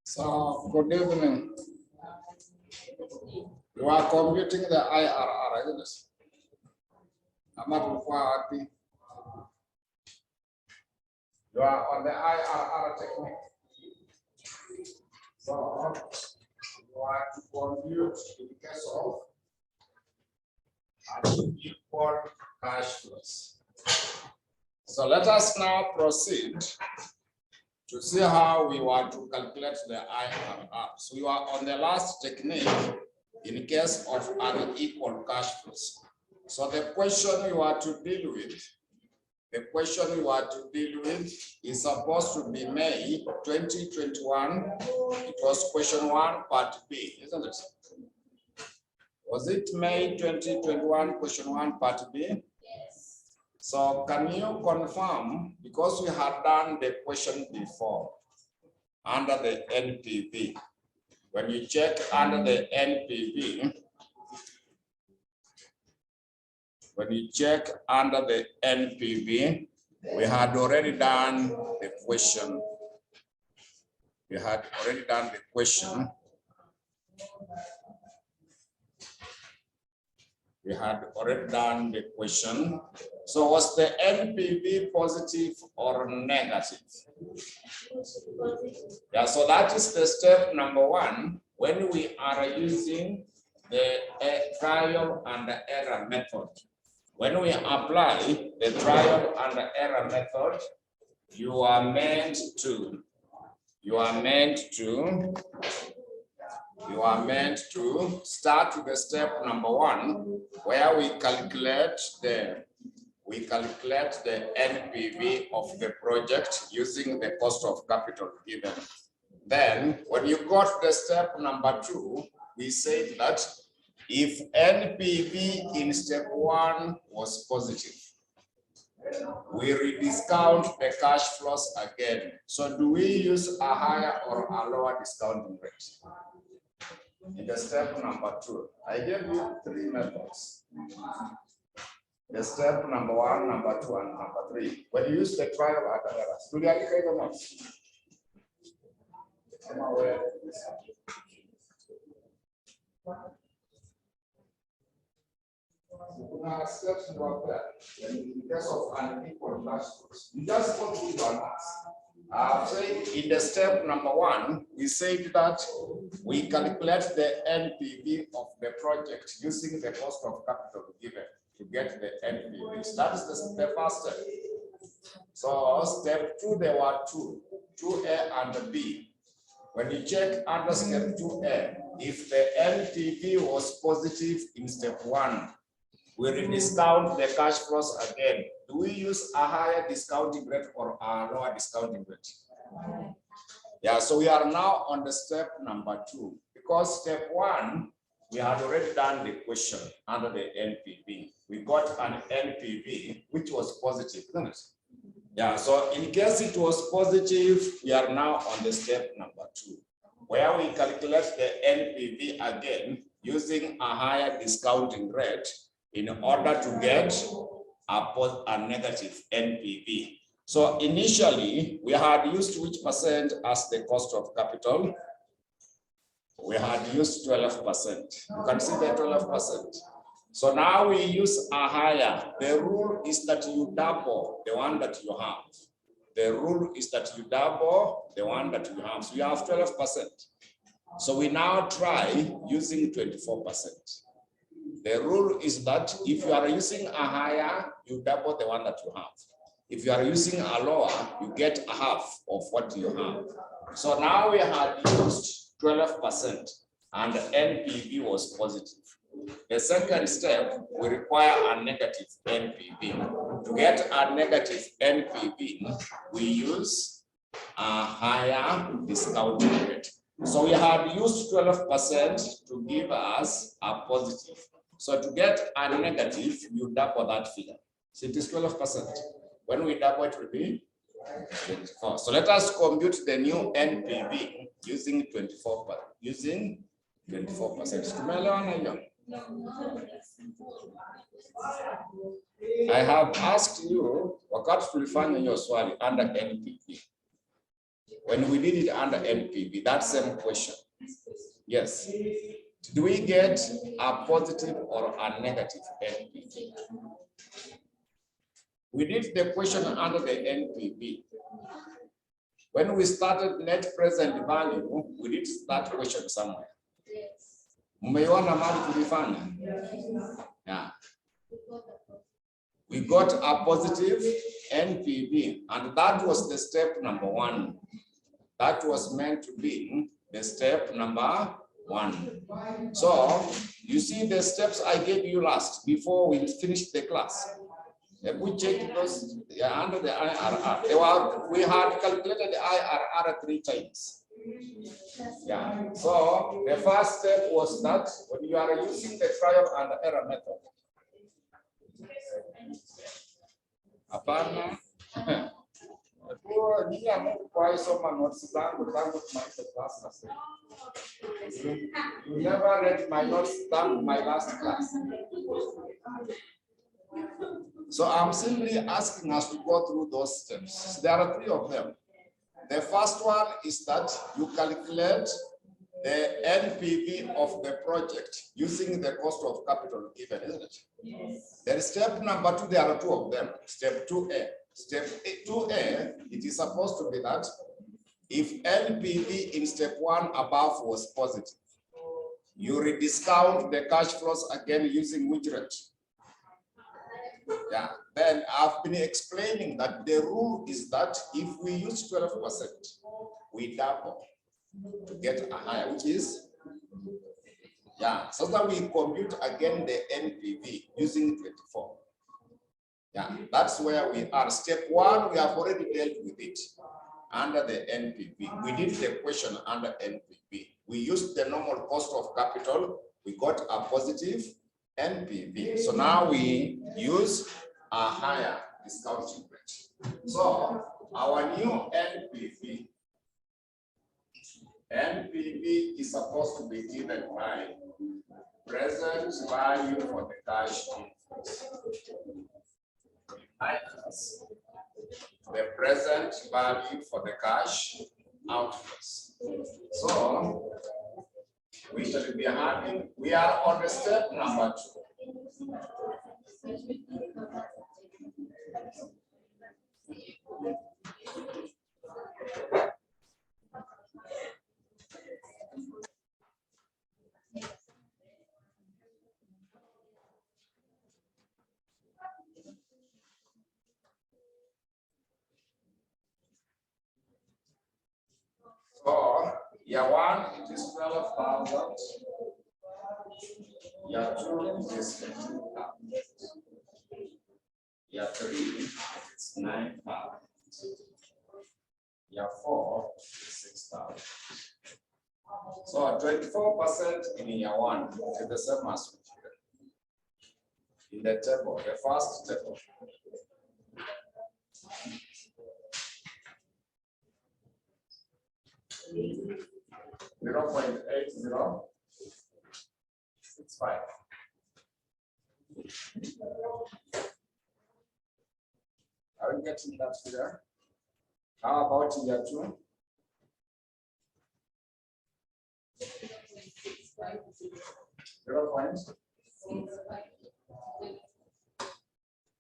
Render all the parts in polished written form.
So, good evening. You are computing the IRR, isn't it? I'm not happy. You are on the IRR technique. So, you are to compute in case of unequal cash flows. So, let us now proceed to see how we want to calculate the IRR. So, you are on the last technique in case of unequal cash flows. So, the question you are to deal with, is supposed to be May 2021. It was question 1, part B, isn't it? Was it May 2021, question 1, part B? Yes. So can you confirm, because we had done the question before under the NPV, when you check under the NPV, we had already done the question. So was the NPV positive or negative? Yeah, so that is the step number 1 when we are using the trial and error method. When we apply the trial and error method, you are meant to start with the step number 1, where we calculate the NPV of the project using the cost of capital given. Then, when you got the step number 2, we said that if NPV in step 1 was positive, we rediscount the cash flows again. So do we use a higher or a lower discounting rate? In the step number 2, I gave you 3 methods. The step number 1, number 2, and number 3. When you use the trial and error, do you agree or not? I'm aware of this. Steps about that. In case of unequal cash flows, you just go through your maths. In the step number 1, we said that we calculate the NPV of the project using the cost of capital given to get the NPV. So that is the first step. So step 2, there were 2A and B. When you check under step 2A, if the NPV was positive in step 1, we rediscount the cash flows again. Do we use a higher discounting rate or a lower discounting rate? Yeah, so we are now on the step number 2. Because step 1, we had already done the question under the NPV. We got an NPV which was positive, isn't it? Yeah, so in case it was positive, we are now on the step number 2, where we calculate the NPV again using a higher discounting rate in order to get a negative NPV. So initially, we had used which percent as the cost of capital? We had used 12%. You can see the 12%. So now we use a higher. The rule is that you double the one that you have. The rule is that you double the one that you have. So you have 12%. So we now try using 24%. The rule is that if you are using a higher, you double the one that you have. If you are using a lower, you get a half of what you have. So now we had used 12% and NPV was positive. The second step, we require a negative NPV. To get a negative NPV, we use a higher discounting rate. So we had used 12% to give us a positive. So to get a negative, you double that figure. So it is 12%. When we double it, will be 24. So let us compute the new NPV using 24%. Using 24%. I have asked you, wakati tulifanya hiyo swali under NPV. When we did it under NPV, that same question. Yes. Did we get a positive or a negative NPV? We did the question under the NPV. When we started net present value, we did that question somewhere. Umeiona mali tulifanya? Yeah. We got a positive NPV, and that was the step number 1. That was meant to be the step number 1. So you see the steps I gave you last before we finished the class. If we check those under the IRR, we had calculated the IRR 3 times. Yeah. So the first step was that when you are using the trial and error method. Apana. You never read my notes than my last class. So I'm simply asking us to go through those steps. There are 3 of them. The first one is that you calculate the NPV of the project using the cost of capital given, isn't it? Yes. There is step number 2, there are 2 of them. Step 2A. Step 2A, it is supposed to be that if NPV in step 1 above was positive, you rediscount the cash flows again using which rate? Yeah, then I've been explaining that the rule is that if we use 12%, we double to get a higher, which is, yeah, so that we compute again the NPV using 24. Yeah, that's where we are. Step 1, we have already dealt with it under the NPV. We did the question under NPV. We used the normal cost of capital. We got a positive NPV. So now we use a higher discounting rate. So our new NPV is supposed to be given by present value for the cash inflows minus the present value for the cash outflows. So we shall be having, we are on the step number 2. So year 1, it is 12,000. Year 2, it is 15,000. Year 3, it's 9,000. Year 4, it's 6,000. So 24% in year 1 is the same as in the table, the first table. 0.8065. Are we getting that figure? How about year 2?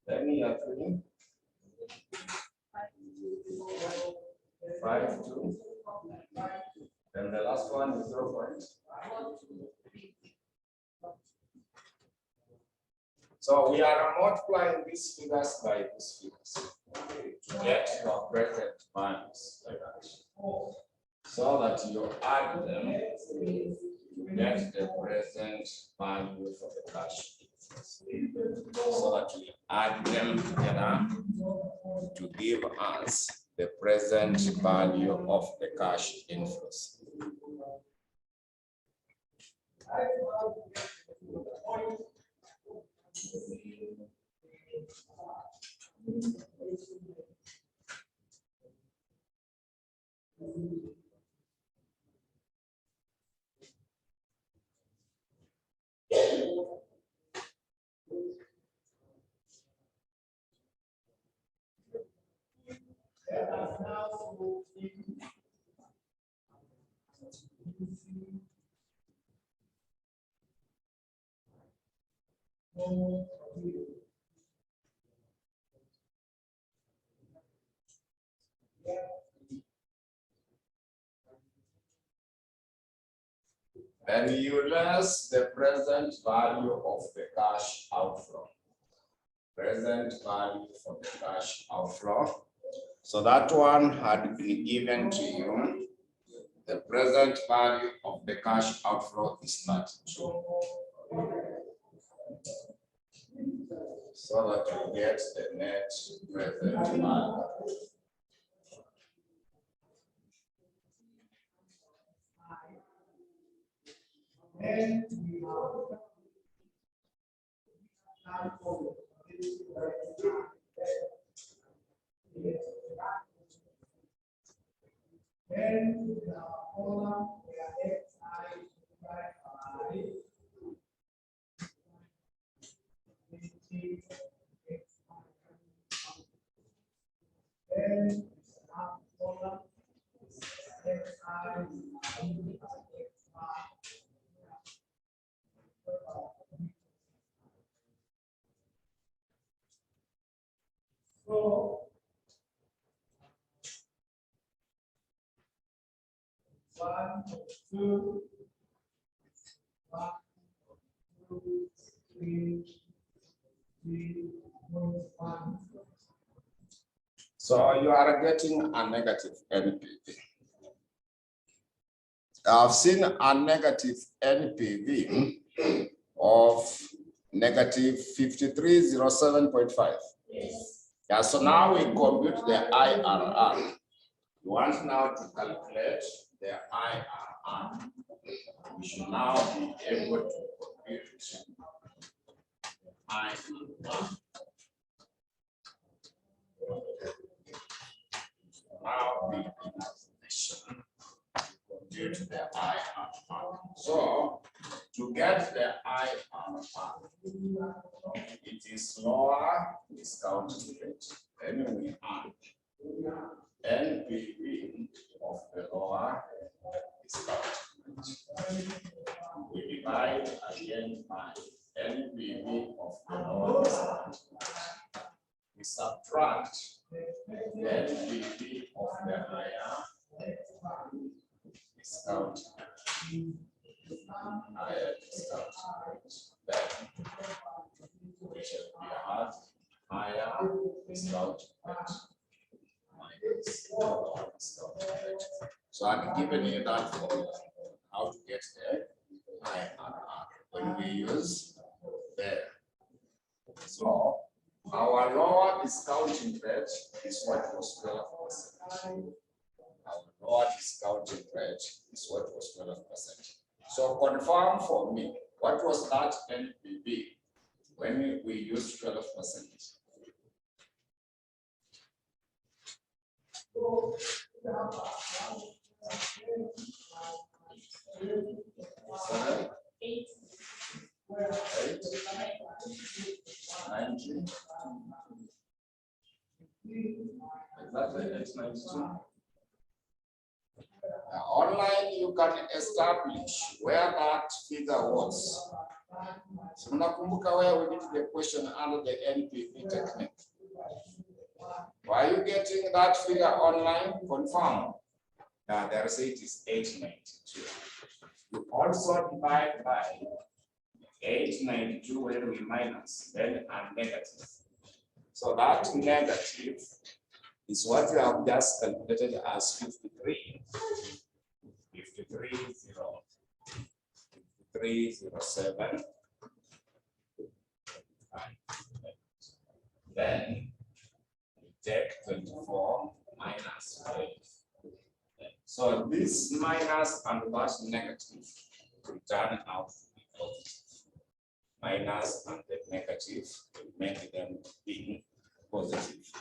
Then year 3. 5.2. Then the last one is 0. So we are multiplying these figures by these figures. to get your present values like that. So that you add them to get the present value for the cash. So that we add them together to give us the present value of the cash inflows. Then you less the present value of the cash outflow. Present value for the cash outflow. So that one had been given to you. The present value of the cash outflow is 32. So that you get the net present value. So you are getting a negative NPV. I've seen a negative NPV of negative 5307.5. Yes. Yeah, so now we compute the IRR. You want now to calculate the IRR. We should now be able to compute IRR. Now be in a position to compute the IRR. So to get the IRR, it is lower discount rate. Then we add NPV of the lower discount rate. We divide again by NPV of the lower discount rate. We subtract the NPV of the higher discount rate. Higher discount rate. Then we should be at higher discount rate. So I've given you that formula, how to get the IRR when we use there. So our lower discounting rate is what was 12%. Our lower discounting rate is what was 12%. So confirm for me, what was that NPV when we used 12%? Eight. 90. Exactly, 892. Online, you can establish where that figure was. So mnakumbuka where we did the question under the NPV technique. Why are you getting that figure online? Confirm. Now the receipt is 892. You also divide by 892 when we minus, then a negative. So that negative is what we have just calculated as 53. 5307. Then we take 24 minus 5. So this minus and that negative will turn out to be positive. Minus and the negative will make them being positive.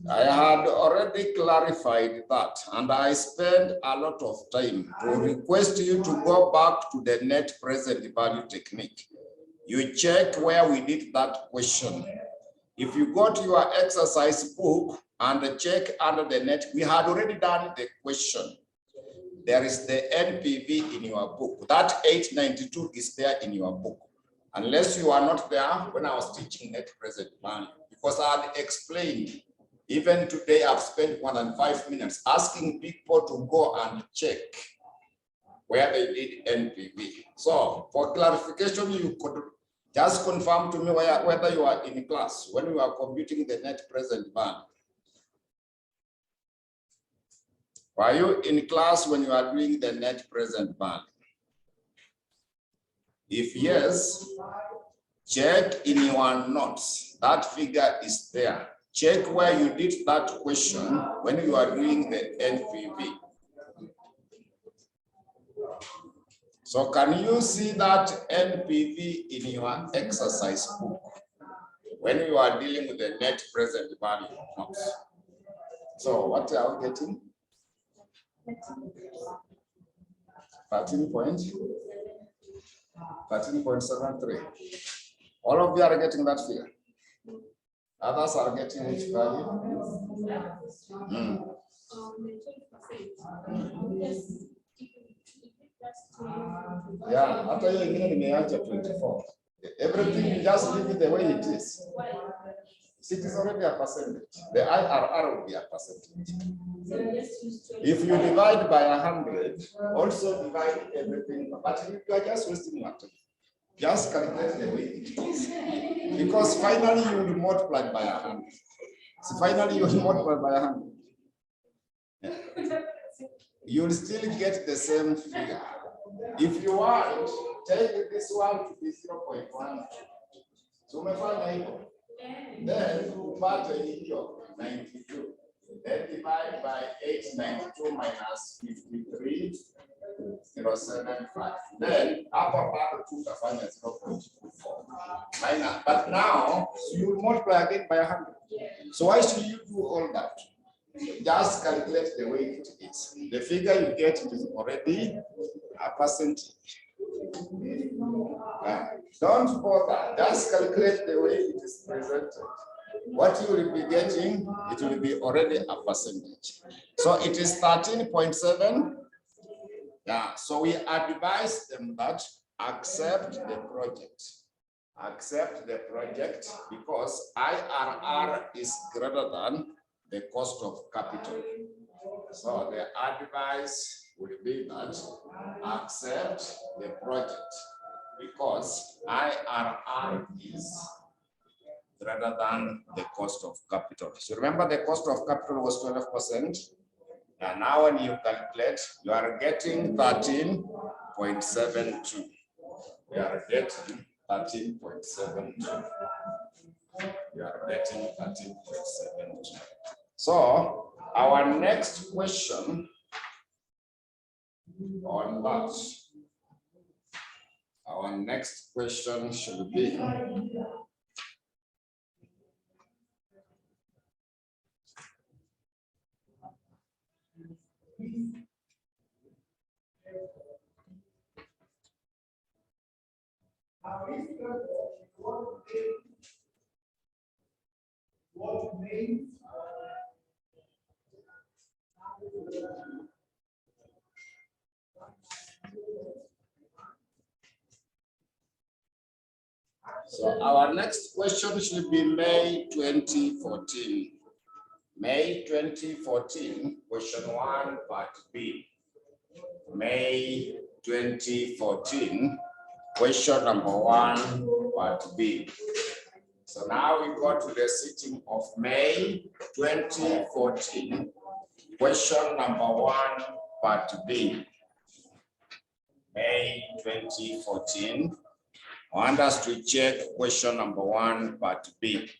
I had already clarified that, and I spent a lot of time to request you to go back to the net present value technique. You check where we did that question. If you go to your exercise book and check under the net, we had already done the question. There is the NPV in your book. That 892 is there in your book. Unless you are not there when I was teaching net present value. Because I had explained, even today I've spent more than 5 minutes asking people to go and check where they did NPV. So for clarification, you could just confirm to me whether you are in class when you are computing the net present value. Were you in class when you are doing the net present value? If yes, check in your notes. That figure is there. Check where you did that question when you are doing the NPV. So can you see that NPV in your exercise book when you are dealing with the net present value notes? So what are we getting? 13.73. All of you are getting that figure. Others are getting which value? Yeah, after you nimeacha 24. Everything you just leave it the way it is. It is already a percentage. The IRR will be a percentage. If you divide by 100, also divide everything. But you are just wasting your time. Just calculate the way it is. Because finally you will multiply by 100. So finally you will multiply by 100. Yeah. You will still get the same figure. If you want, take this one to be 0.1. So then upate hiyo 92. Then divide by 892 minus 53,075. Then hapa bado tutafanya 0.24 minus. But now you multiply again by 100. So why should you do all that? Just calculate the way it is. The figure you get is already a percentage. Don't bother, just calculate the way it is presented. What you will be getting, it will be already a percentage. So it is 13.7. Yeah, so we advise them that accept the project. Accept the project because IRR is greater than the cost of capital. So the advice will be that accept the project because IRR is greater than the cost of capital. So remember the cost of capital was 12%. And now when you calculate, you are getting 13.72. We are getting 13.72. You are getting 13.72. So our next question on that, our next question should be So our next question should be May 2014. May 2014, question 1, part B. May 2014, question number 1, part B. So now we go to the sitting of May 2014, question number 1, part B. May 2014. I want us to check question number 1, part B.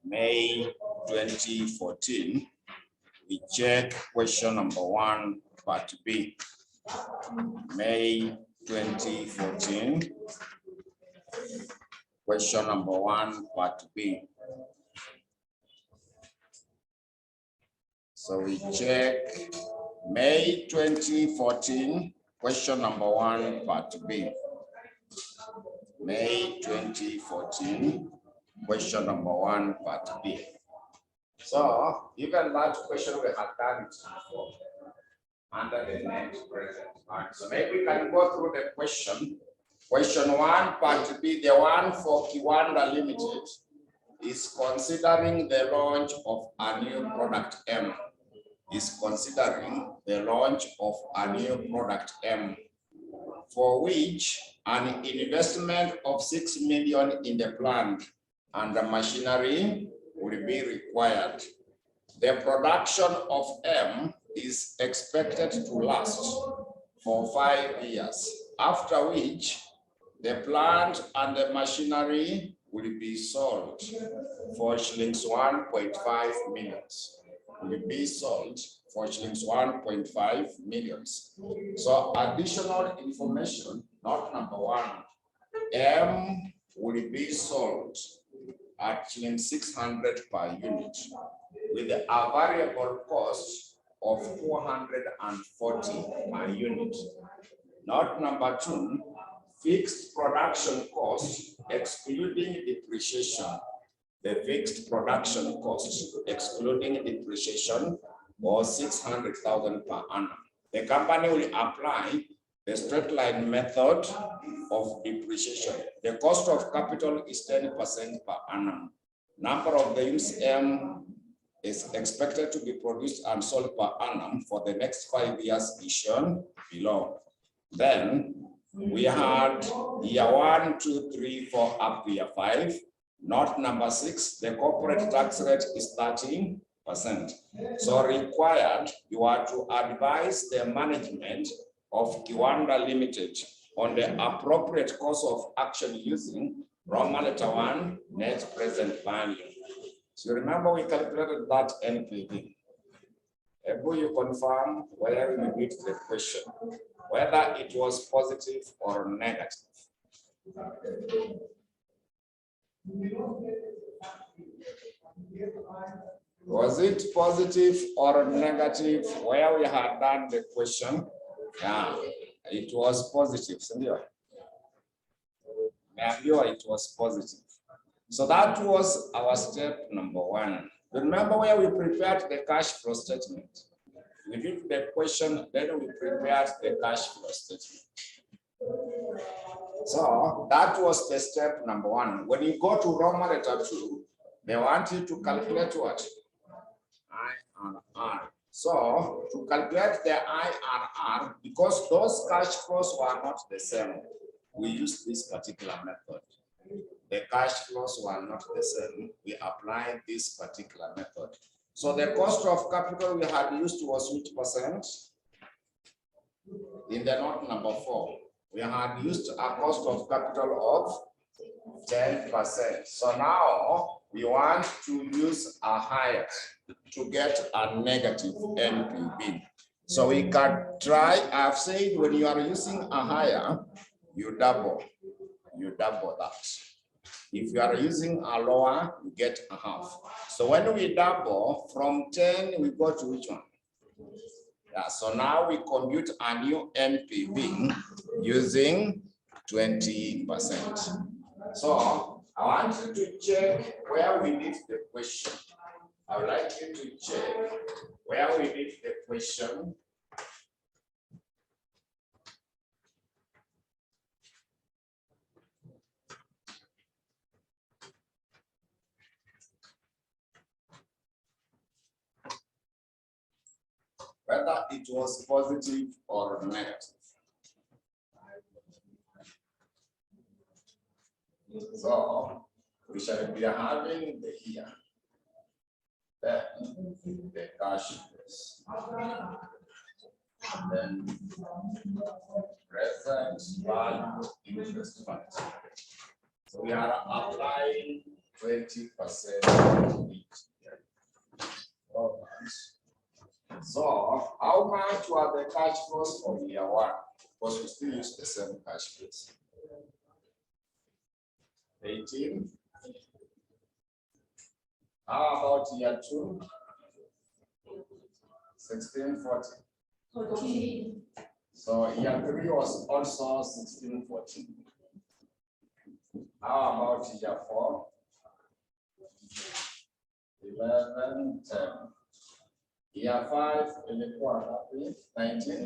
May 2014. We check question number 1, part B. May 2014. Question number 1, part B. So we check May 2014, question number 1, part B. May 2014, question number 1, part B. So even that question we have done it before under the net present. So maybe we can go through the question. Question 1, part B, the one for Kiwanda Limited is considering the launch of a new product M. Is considering the launch of a new product M, for which an investment of 6 million in the plant and the machinery will be required. The production of M is expected to last for 5 years, after which the plant and the machinery will be sold for shillings 1.5 million. Will be sold for shillings 1.5 million. So additional information, not number 1, M will be sold at shillings 600 per unit with a variable cost of 440 per unit. Not number 2, fixed production cost excluding depreciation. The fixed production cost excluding depreciation was 600,000 per annum. The company will apply the straight line method of depreciation. The cost of capital is 10% per annum. Number of the units M is expected to be produced and sold per annum for the next 5 years is shown below. Then we had year 1, 2, 3, 4 up to year 5. Not number 6, the corporate tax rate is 13%. So required, you are to advise the management of Kiwanda Limited on the appropriate course of action using Roman letter 1, net present value. So remember we calculated that NPV. Able you confirm whether we meet the question, whether it was positive or negative. Was it positive or negative where we had done the question? Yeah, it was positive. It was positive. So that was our step number 1. Remember where we prepared the cash flow statement. We did the question, then we prepared the cash flow statement. So that was the step number 1. When you go to Roman letter 2, they want you to calculate what? I and R. So to calculate the I and R, because those cash flows were not the same, we used this particular method. The cash flows were not the same. We applied this particular method. So the cost of capital we had used was which percent? In the note number 4. We had used a cost of capital of 10%. So now we want to use a higher to get a negative NPV. So we can try, I've said when you are using a higher, you double that. If you are using a lower, you get a half. So when we double from 10, we go to which one? Yeah, so now we compute a new NPV using 20%. So I want you to check where we did the question. I would like you to check where we did the question. whether it was positive or negative. So we shall be having the year, then the cash flows, then present value interest fund. So we are applying 20% each year. So how much were the cash flows for year one? Because we still use the same cash flows. 18. How about year two? 1640. 14. So year three was also 1614. How about year four? 1110. Year five, 1980.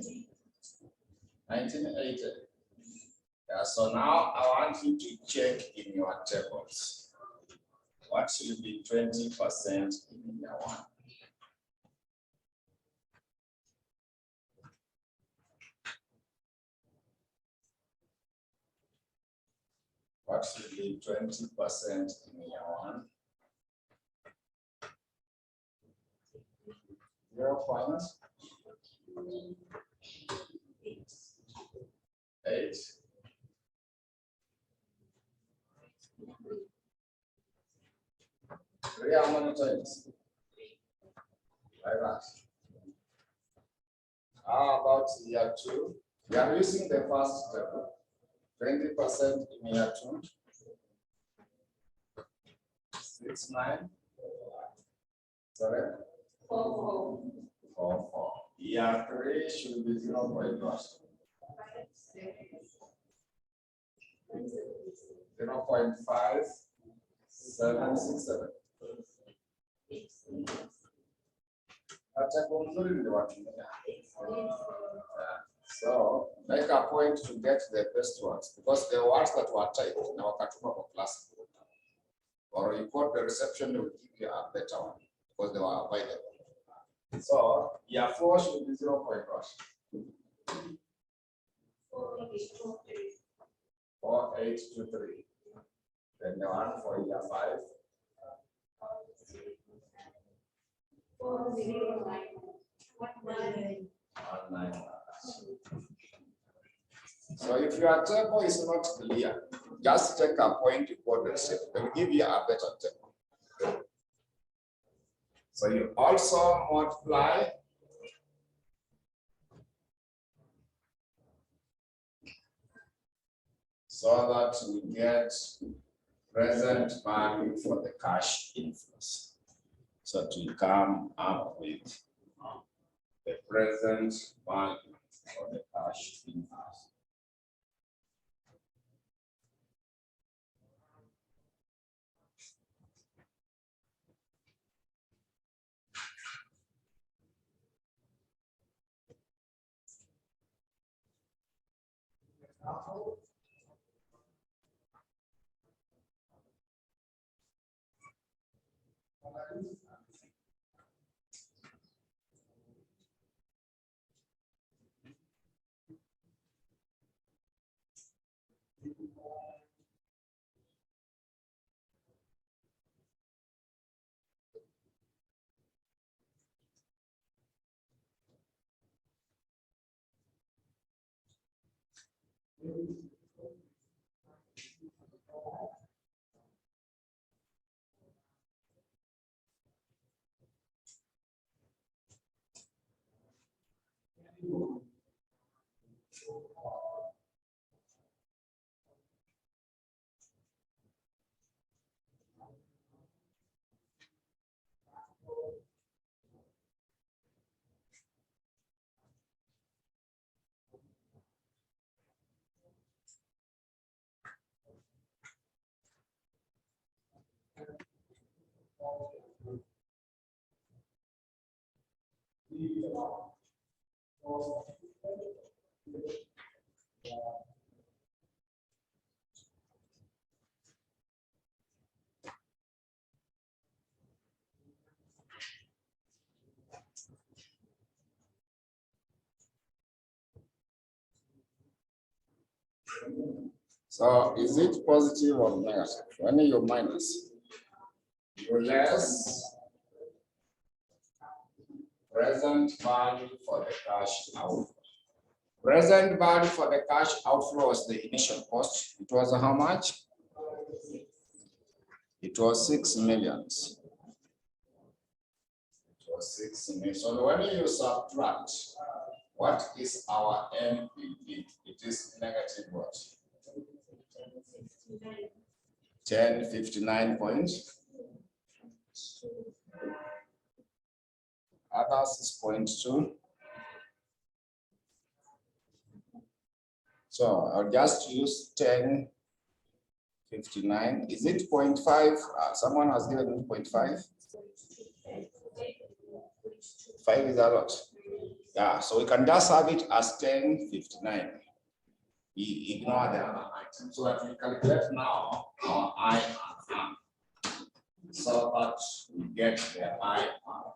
Yeah, so now I want you to check in your tables. What should be 20% in year one? What should be 20% in year one? 0 points. 8. Three, how many times? Like that. How about year two? We are using the first table. 20% in year two. 6, 9. Sorry? 4. Year three should be 0.1. 0.5. 7, 6, 7. So make a point to get the best ones, because the ones that were typed in our Katuma class, or you call the reception, they will give you a better one because they were available. So year 4 should be 0.1. 4823. Then the one for year 5. 19. So if your table is not clear, just take a point to code the receipt. They will give you a better table. So you also multiply so that we get present value for the cash inflows. So to come up with the present value for the cash inflows. So is it positive or negative? When you minus, you less present value for the cash outflow. Present value for the cash outflow was the initial cost. It was how much? It was 6 million. It was 6 million. So when you subtract, what is our NPV? It is negative what? 1059 points. Others is 0.2. So I'll just use 1059. Is it 0.5? Someone has given me 0.5. 5 is a lot. Yeah, so we can just have it as 1059. We ignore the other item so that we calculate now our IRR. So that we get the IRR.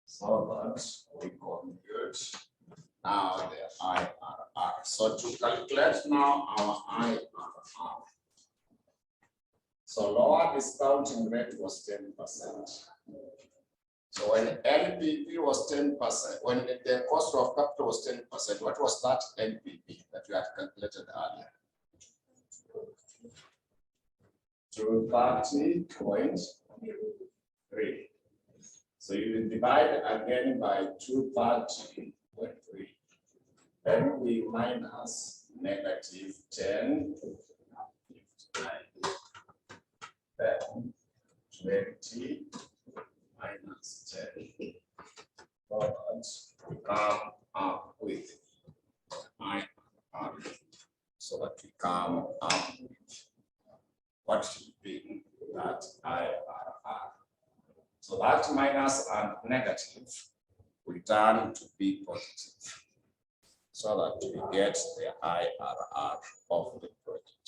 So that we compute now the IRR. So to calculate now our IRR. So lower discounting rate was 10%. So when NPV was 10%, when the cost of capital was 10%, what was that NPV that we had calculated earlier? 230.3. So you will divide again by 230.3. Then we minus negative 10, then 20 minus 10. But we come up with IRR. So that we come up with what should be that IRR. So that minus and negative will turn to be positive, so that we get the IRR of the project.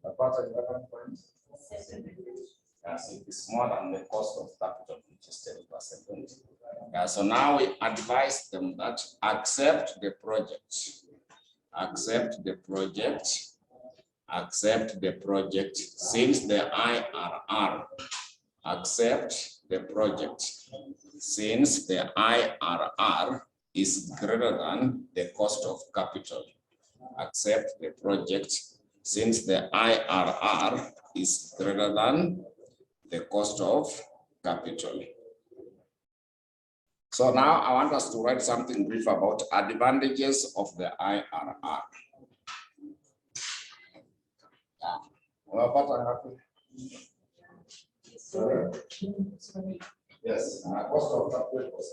About 11 points. Yes, it is more than the cost of capital, which is 10%. Yeah, so now we advise them that accept the project. Accept the project. Accept the project since the IRR. Accept the project since the IRR is greater than the cost of capital. Accept the project since the IRR is greater than the cost of capital. So now I want us to write something brief about advantages of the IRR. Yes, cost of capital was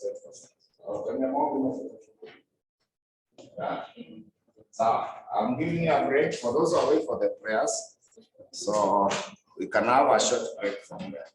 10%. So I'm giving you a break for those who are waiting for the prayers. So we can have a short break from there.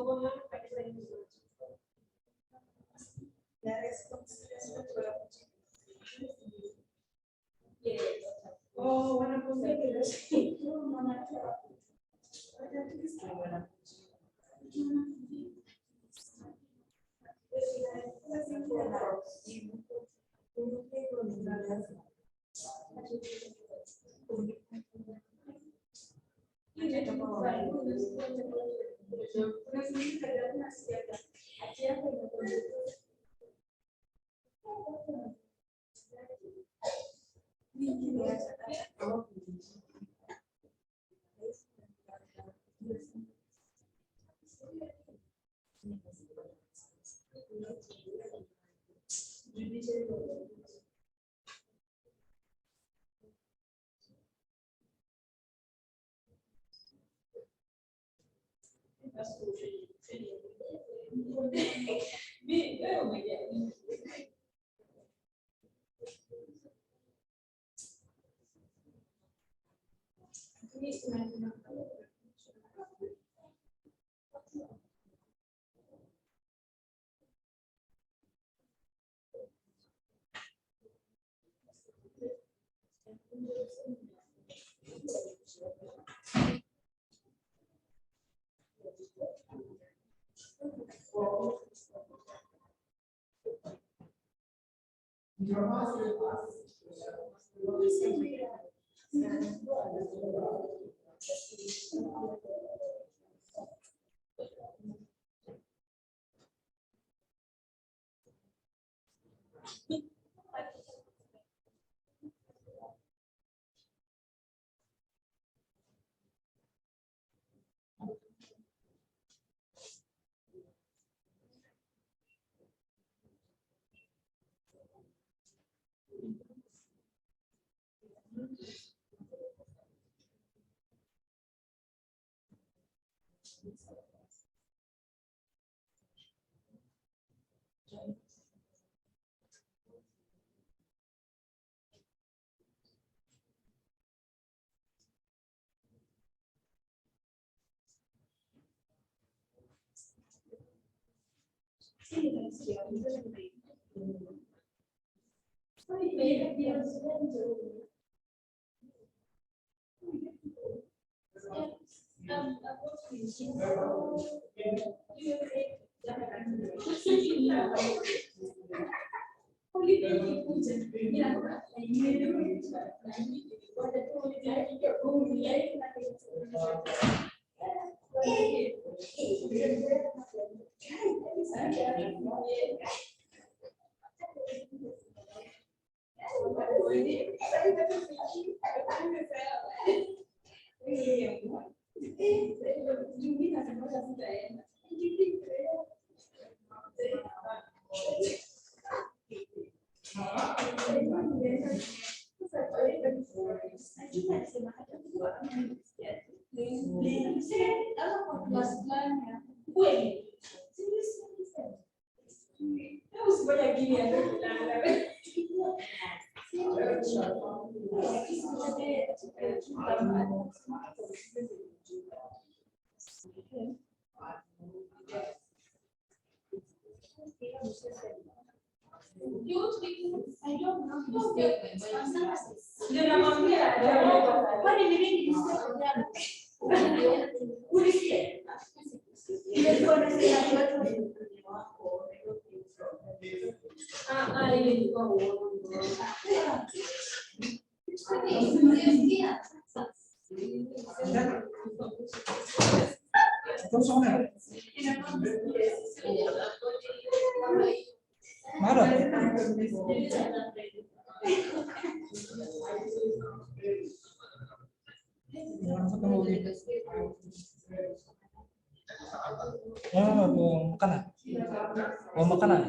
Oh, bueno, pues makanan. Mau makanan?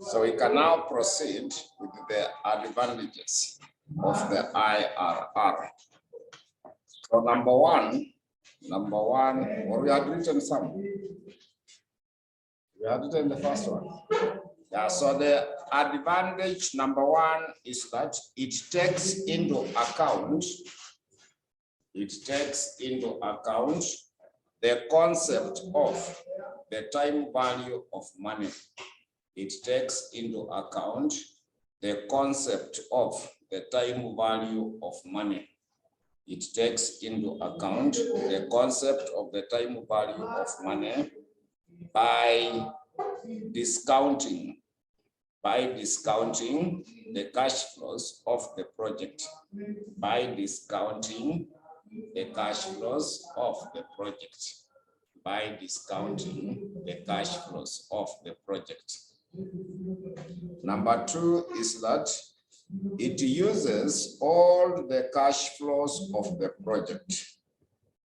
So we can now proceed with the advantages of the IRR. So number one, or we had written some. We had written the first one. Yeah, so the advantage number one is that it takes into account the concept of the time value of money. It takes into account the concept of the time value of money. It takes into account the concept of the time value of money by discounting by discounting the cash flows of the project. By discounting the cash flows of the project. By discounting the cash flows of the project. Number 2 is that it uses all the cash flows of the project.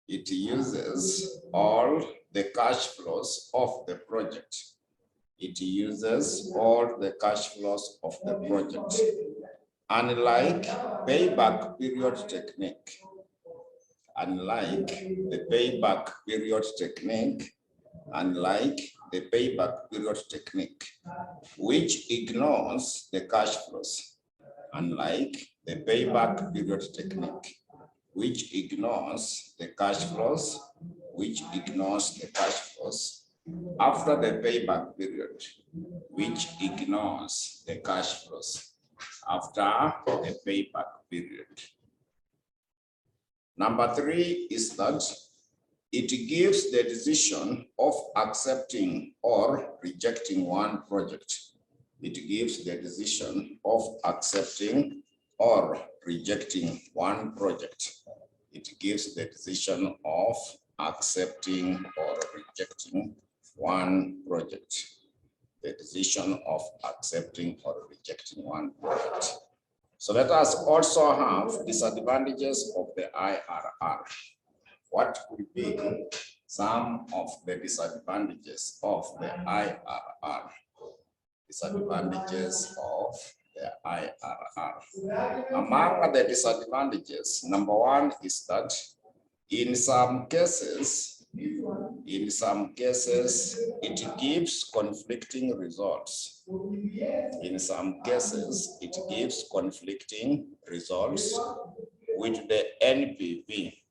It uses all the cash flows of the project. It uses all the cash flows of the project. Unlike payback period technique, unlike the payback period technique, which ignores the cash flows, unlike the payback period technique, which ignores the cash flows, after the payback period, which ignores the cash flows after the payback period. Number 3 is that it gives the decision of accepting or rejecting one project. It gives the decision of accepting or rejecting one project. It gives the decision of accepting or rejecting one project. The decision of accepting or rejecting one project. So let us also have disadvantages of the IRR. What could be some of the disadvantages of the IRR? Disadvantages of the IRR. Among the disadvantages, number 1 is that in some cases, it gives conflicting results. In some cases, it gives conflicting results with the NPV.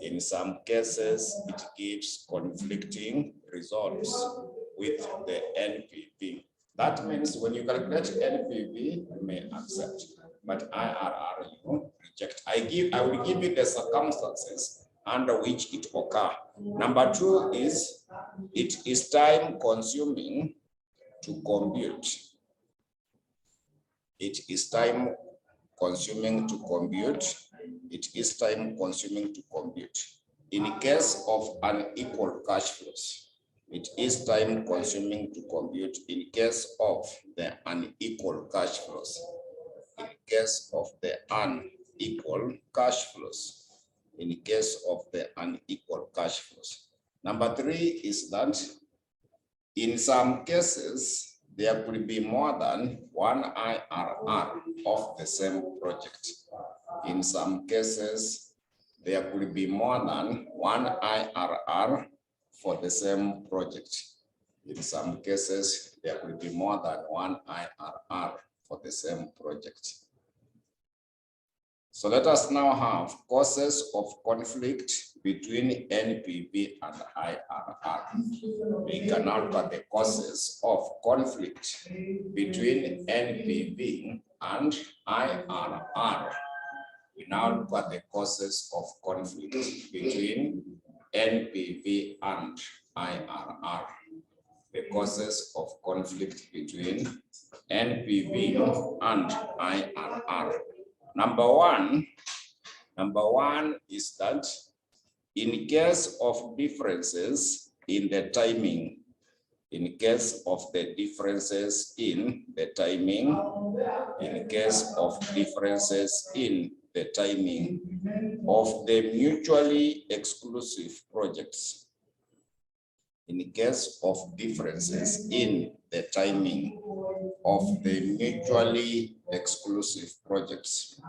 In some cases, it gives conflicting results with the NPV. That means when you calculate NPV, you may accept, but IRR you reject. I will give you the circumstances under which it occurs. Number 2 is it is time consuming to compute. It is time consuming to compute. It is time consuming to compute. In case of unequal cash flows, it is time consuming to compute in case of the unequal cash flows. In case of the unequal cash flows. In case of the unequal cash flows. Number 3 is that in some cases, there could be more than one IRR of the same project. In some cases, there could be more than one IRR for the same project. In some cases, there could be more than one IRR for the same project. So let us now have causes of conflict between NPV and IRR. We can now look at the causes of conflict between NPV and IRR. We now look at the causes of conflict between NPV and IRR. The causes of conflict between NPV and IRR. Number one is that in case of differences in the timing, in case of the differences in the timing, in case of differences in the timing of the mutually exclusive projects, in case of differences in the timing of the mutually exclusive projects,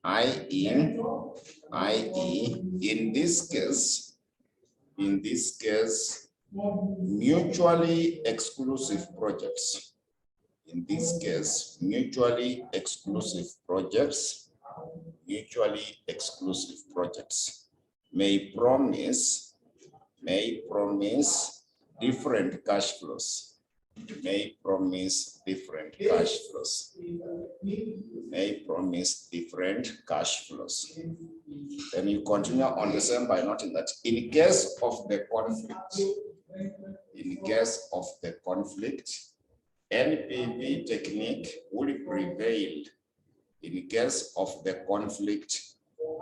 i.e., in this case, mutually exclusive projects. In this case, mutually exclusive projects may promise different cash flows. may promise different cash flows. May promise different cash flows. Then you continue on the same by noting that in case of the conflict, NPV technique will prevail. In case of the conflict,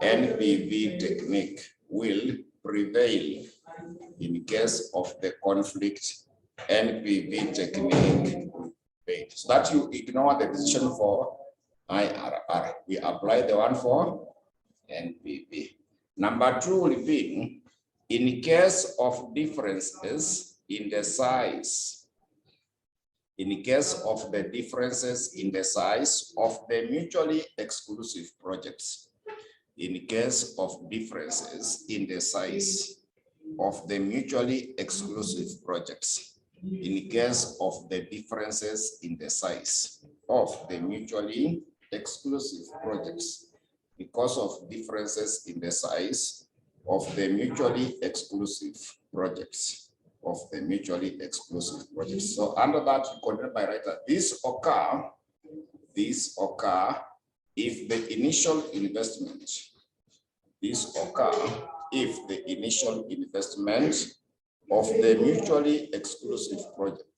NPV technique will prevail. In case of the conflict, NPV technique will prevail. So that you ignore the decision for IRR. We apply the one for NPV. Number two will be in case of differences in the size. In case of the differences in the size of the mutually exclusive projects. In case of differences in the size of the mutually exclusive projects. In case of the differences in the size of the mutually exclusive projects. Because of differences in the size of the mutually exclusive projects. So under that, you continue by writer, this occur if the initial investment, of the mutually exclusive project.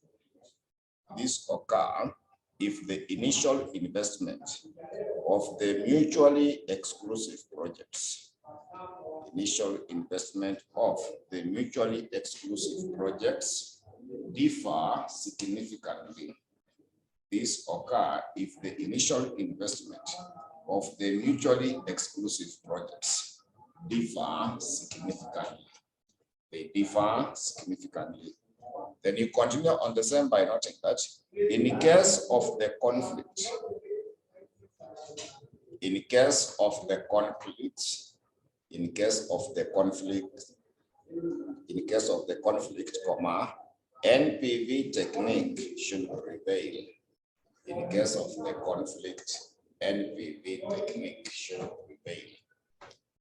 This occur if the initial investment of the mutually exclusive projects. Initial investment of the mutually exclusive projects differ significantly. This occur if the initial investment of the mutually exclusive projects differ significantly. They differ significantly. Then you continue on the same by noting that in the case of the conflict, NPV technique should prevail. In case of the conflict, NPV technique should prevail.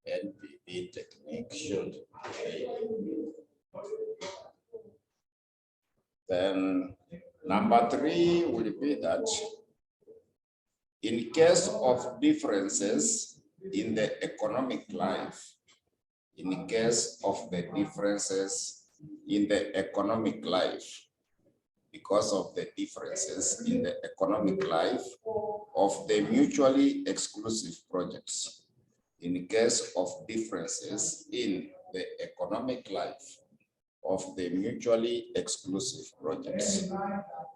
NPV technique should prevail. Then number three will be that in case of differences in the economic life, in case of the differences in the economic life, because of the differences in the economic life of the mutually exclusive projects, in case of differences in the economic life of the mutually exclusive projects,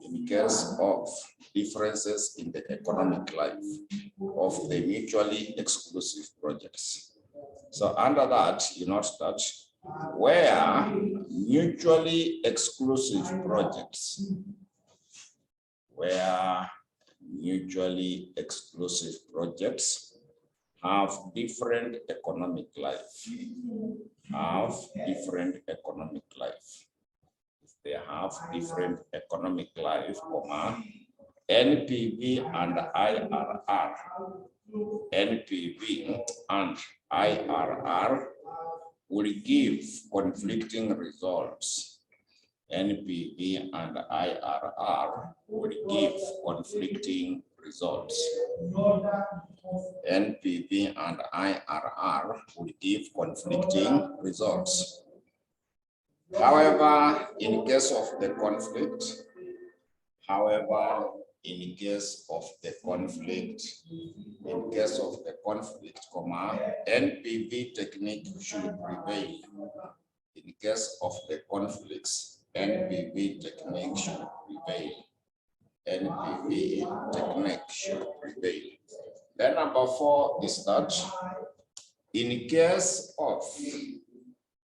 in case of differences in the economic life of the mutually exclusive projects. So under that, you note that where mutually exclusive projects, have different economic life, If they have different economic life, NPV and IRR will give conflicting results. NPV and IRR will give conflicting results. NPV and IRR will give conflicting results. However, in case of the conflict, NPV technique should prevail. In case of the conflicts, NPV technique should prevail. NPV technique should prevail. Then number four is that in case of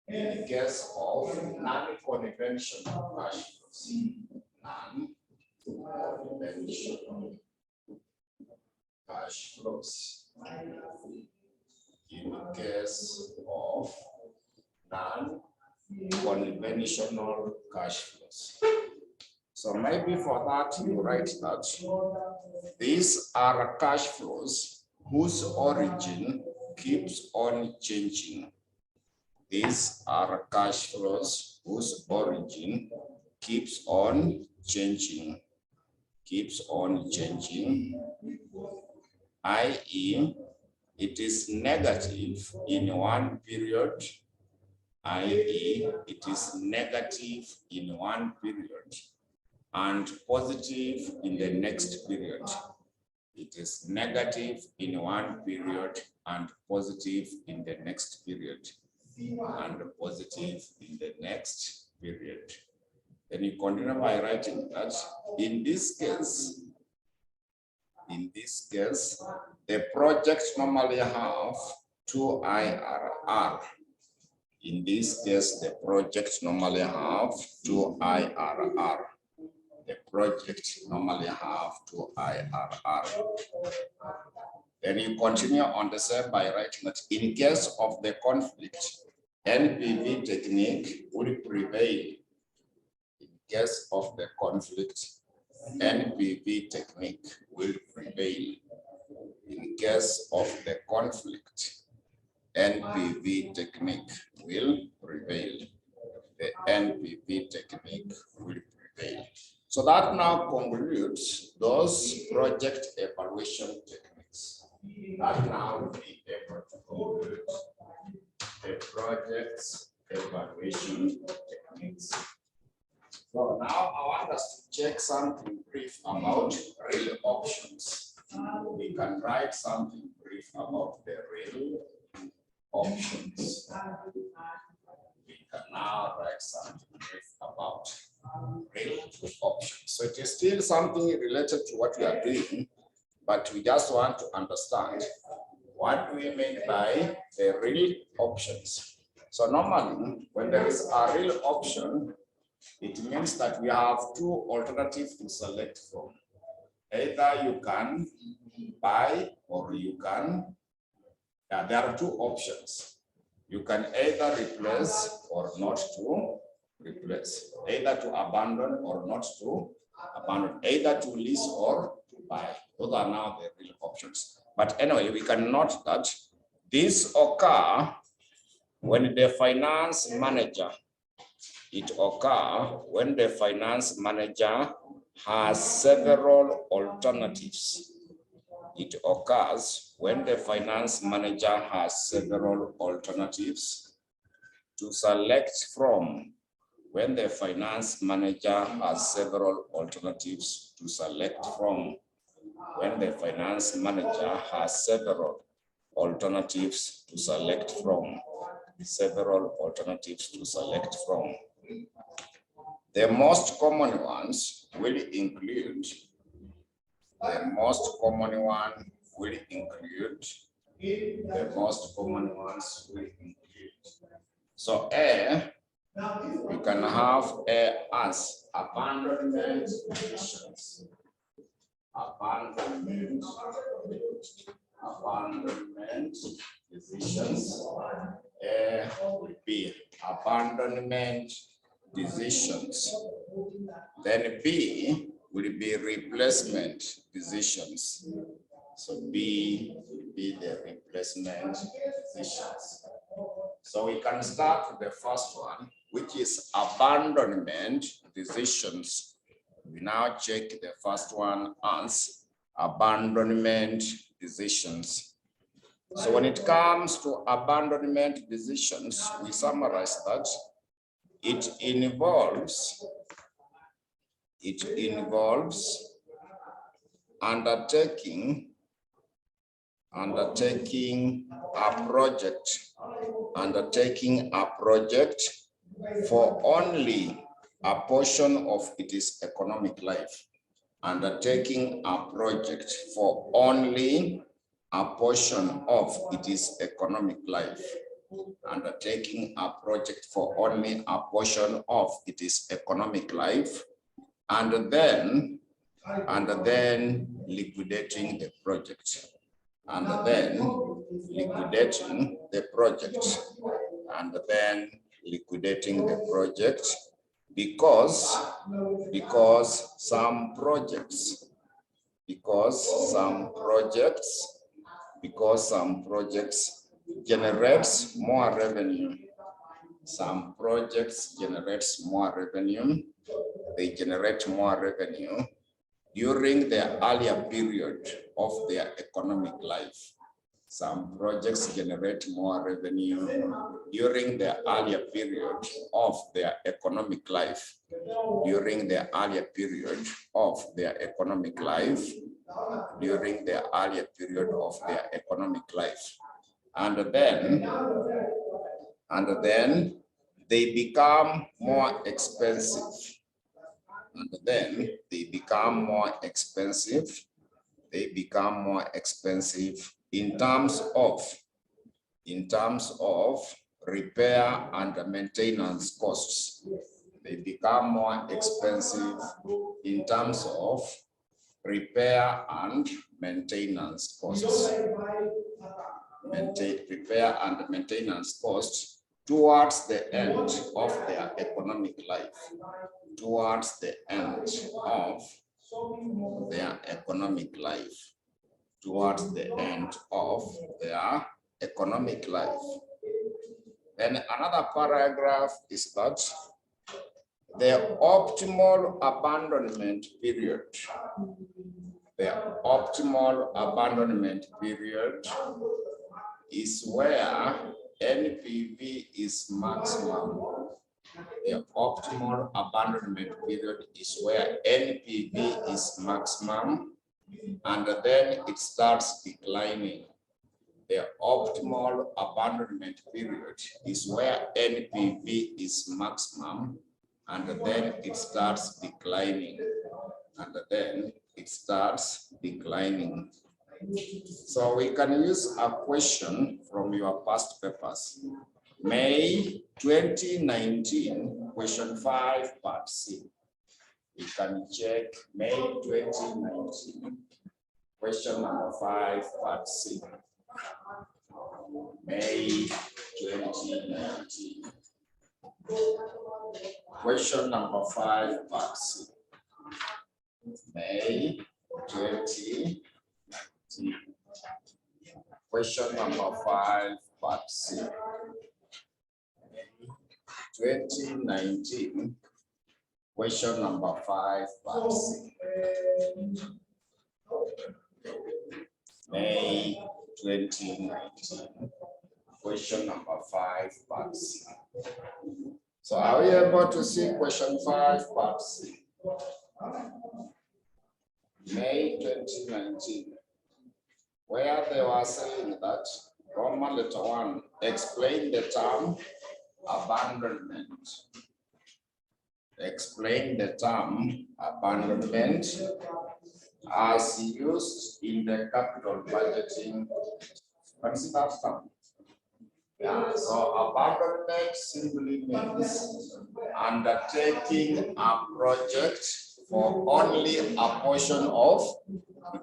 non-conventional cash flows, in case of non-conventional cash flows. So maybe for that you write that these are cash flows whose origin keeps on changing. These are cash flows whose origin keeps on changing, i.e. it is negative in one period, i.e. it is negative in one period and positive in the next period. It is negative in one period and positive in the next period, and positive in the next period. Then you continue by writing that in this case, the projects normally have two IRR. In this case, the projects normally have two IRR. The project normally have two IRR. Then you continue on the same by writing that in case of the conflict, NPV technique will prevail. In case of the conflict, NPV technique will prevail. In case of the conflict, NPV technique will prevail. The NPV technique will prevail. So that now concludes those project evaluation techniques. That now will be able to conclude the project's evaluation techniques. So now I want us to check something brief about real options. We can write something brief about the real options. We can now write something brief about real options. So it is still something related to what we are doing, but we just want to understand what do we mean by the real options. So normally, when there is a real option, it means that we have two alternatives to select from. Either you can buy or you can, there are two options. You can either replace or not to replace, either to abandon or not to abandon, either to lease or to buy. Those are now the real options. But anyway, we can note that this occur when the finance manager, it occurs when the finance manager has several alternatives. It occurs when the finance manager has several alternatives to select from. When the finance manager has several alternatives to select from. When the finance manager has several alternatives to select from. Several alternatives to select from. The most common ones will include, So A, you can have A as abandonment decisions. Abandonment decisions. A will be abandonment decisions. Then B will be replacement decisions. So B will be the replacement decisions. So we can start with the first one, which is abandonment decisions. We now check the first one as abandonment decisions. So when it comes to abandonment decisions, we summarize that it involves undertaking a project for only a portion of its economic life. Undertaking a project for only a portion of its economic life. Undertaking a project for only a portion of its economic life, and then liquidating the project. And then liquidating the project. And then liquidating the project because some projects generates more revenue Some projects generate more revenue. They generate more revenue during the earlier period of their economic life. Some projects generate more revenue during the earlier period of their economic life. During the earlier period of their economic life. During the earlier period of their economic life. And then they become more expensive. And then they become more expensive. They become more expensive in terms of repair and maintenance costs. They become more expensive in terms of repair and maintenance costs. Repair and maintenance costs towards the end of their economic life. Towards the end of their economic life. Towards the end of their economic life. Then another paragraph is that the optimal abandonment period. The optimal abandonment period is where NPV is maximum. The optimal abandonment period is where NPV is maximum, and then it starts declining. The optimal abandonment period is where NPV is maximum, and then it starts declining. And then it starts declining. So we can use a question from your past papers. May 2019, question 5, part C. We can check May 2019, question number 5, part C. May 2019, question number 5, part C. May 2019, question number 5, part C. 2019, question number 5, part C. May 2019, question number 5, part C. So are we able to see question 5, part C? May 2019, where they were saying that Roman letter 1, explain the term abandonment. Explain the term abandonment as used in the capital budgeting. Consider that term. Yeah, so abandonment simply means undertaking a project for only a portion of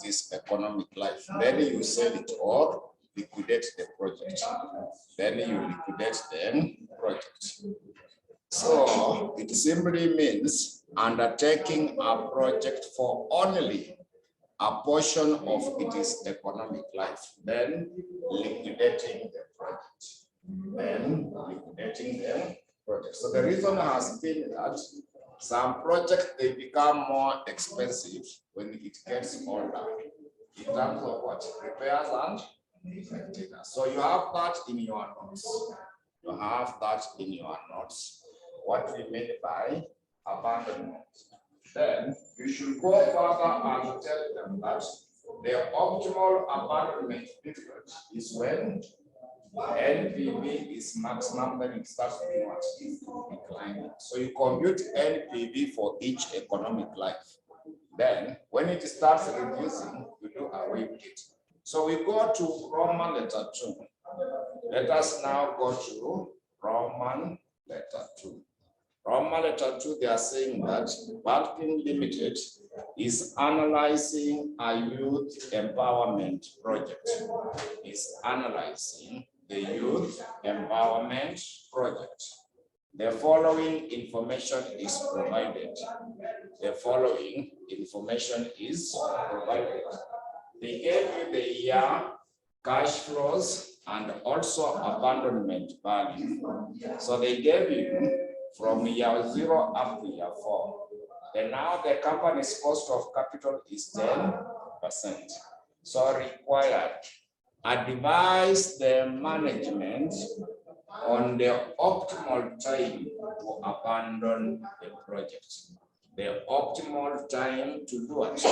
its economic life. Then you sell it or liquidate the project. Then you liquidate the project. So it simply means undertaking a project for only a portion of its economic life. Then liquidating the project. Then liquidating the project. So the reason has been that some projects, they become more expensive when it gets older in terms of what? Repairs and maintenance. So you have that in your notes. You have that in your notes. What we mean by abandonment. Then you should go further and tell them that the optimal abandonment period is when NPV is maximum, then it starts being what? Declining. So you compute NPV for each economic life. Then when it starts reducing, you do away with it. So we go to Roman letter 2. Let us now go to Roman letter 2. Roman letter 2, they are saying that Balkin Limited is analyzing a youth empowerment project. Is analyzing the youth empowerment project. The following information is provided. The following information is provided. They gave you the year, cash flows, and also abandonment value. So they gave you from year 0 up to year 4. And now the company's cost of capital is 10%. So required, advise the management on the optimal time to abandon the project. The optimal time to do it,